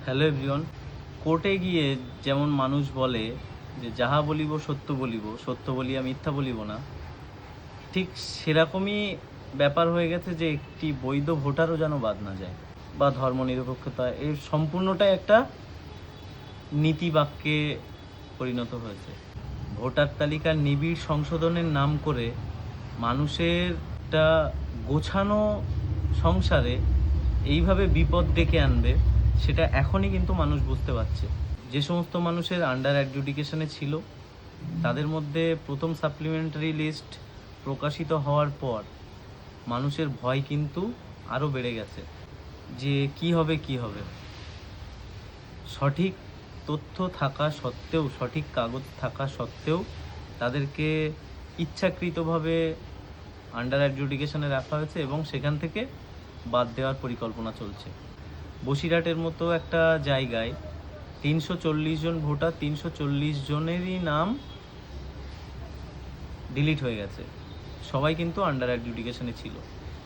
Hello everyone. কোর্টে গিয়ে যেমন মানুষ বলে যে যাহা বলিব সত্য বলিব, সত্য বলিয়া মিথ্যা বলিব না, ঠিক সেরকমই ব্যাপার হয়ে গেছে যে একটি বৈধ ভোটারও যেন বাদ না যায়, বা ধর্মনিরপেক্ষতা এর সম্পূর্ণটাই একটা নীতিবাক্যে পরিণত হয়েছে। ভোটার তালিকার নিবিড় সংশোধনের নাম করে মানুষের একটা গোছানো সংসারে এইভাবে বিপদ ডেকে আনবে, সেটা এখনই কিন্তু মানুষ বুঝতে পারছে। যে সমস্ত মানুষের আন্ডার অ্যাডজুডিকেশনে ছিল, তাদের মধ্যে প্রথম সাপ্লিমেন্টারি লিস্ট প্রকাশিত হওয়ার পর মানুষের ভয় কিন্তু আরও বেড়ে গেছে যে কি হবে কি হবে। সঠিক তথ্য থাকা সত্ত্বেও, সঠিক কাগজ থাকা সত্ত্বেও তাদেরকে ইচ্ছাকৃতভাবে আন্ডার অ্যাডজুডিকেশনে রাখা হয়েছে এবং সেখান থেকে বাদ দেওয়ার পরিকল্পনা চলছে। বসিরহাটের মতো একটা জায়গায় 340 জন ভোটার, 340 জনেরই নাম ডিলিট হয়ে গেছে। সবাই কিন্তু আন্ডার অ্যাডজুডিকেশনে ছিল।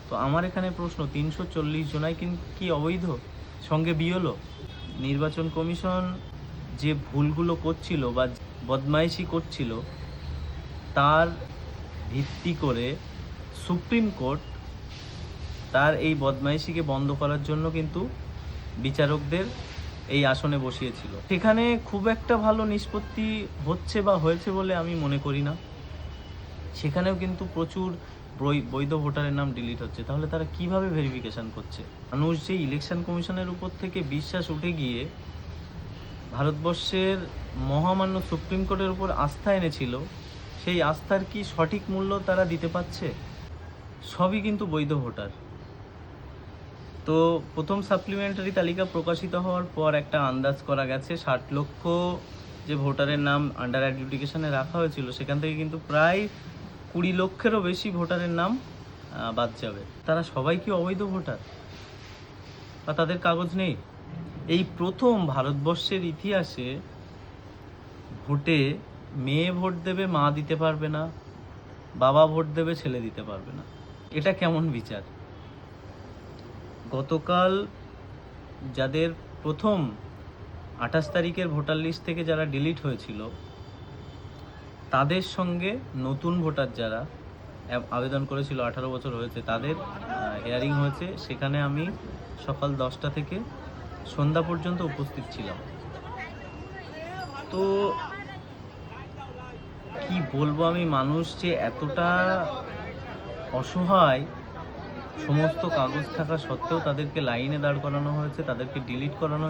তো আমার এখানে প্রশ্ন, 340 জনাই কি অবৈধ? সঙ্গে বিএলও? নির্বাচন কমিশন যে ভুলগুলো করছিল বা বদমাইশি করছিল, তার ভিত্তি করে সুপ্রিম কোর্ট তার এই বদমাইশিকে বন্ধ করার জন্য কিন্তু বিচারকদের এই আসনে বসিয়েছিল। সেখানে খুব একটা ভালো নিষ্পত্তি হচ্ছে বা হয়েছে বলে আমি মনে করি না। সেখানেও কিন্তু প্রচুর বৈধ ভোটারের নাম ডিলিট হচ্ছে। তাহলে তারা কিভাবে ভেরিফিকেশন করছে? মানুষ যে ইলেকশন কমিশনের উপর থেকে বিশ্বাস উঠে গিয়ে ভারতবর্ষের মহামান্য সুপ্রিম কোর্টের উপর আস্থা এনেছিল, সেই আস্থার কি সঠিক মূল্য তারা দিতে পারছে? সবই কিন্তু বৈধ ভোটার। তো প্রথম সাপ্লিমেন্টারি তালিকা প্রকাশিত হওয়ার পর একটা আন্দাজ করা গেছে 60 লক্ষ যে ভোটারের নাম আন্ডার অ্যাডজুডিকেশনে রাখা হয়েছিল, সেখান থেকে কিন্তু প্রায় 20 লক্ষেরও বেশি ভোটারের নাম বাদ যাবে। তারা সবাই কি অবৈধ ভোটার, বা তাদের কাগজ নেই? এই প্রথম ভারতবর্ষের ইতিহাসে ভোটে মেয়ে ভোট দেবে, মা দিতে পারবে না, বাবা ভোট দেবে, ছেলে দিতে পারবে না। এটা কেমন বিচার? গতকাল যাদের প্রথম 28 তারিখের ভোটার লিস্ট থেকে যারা ডিলিট হয়েছিল, তাদের সঙ্গে নতুন ভোটার যারা আবেদন করেছিল 18 বছর হয়েছে, তাদের হিয়ারিং হয়েছে। সেখানে আমি সকাল 10টা থেকে সন্ধ্যা পর্যন্ত উপস্থিত ছিলাম। তো কি বলবো আমি, মানুষ যে এতটা অসহায়, সমস্ত কাগজ থাকা সত্ত্বেও তাদেরকে লাইনে দাঁড় করানো হয়েছে, তাদেরকে ডিলিট করানো হয়েছে।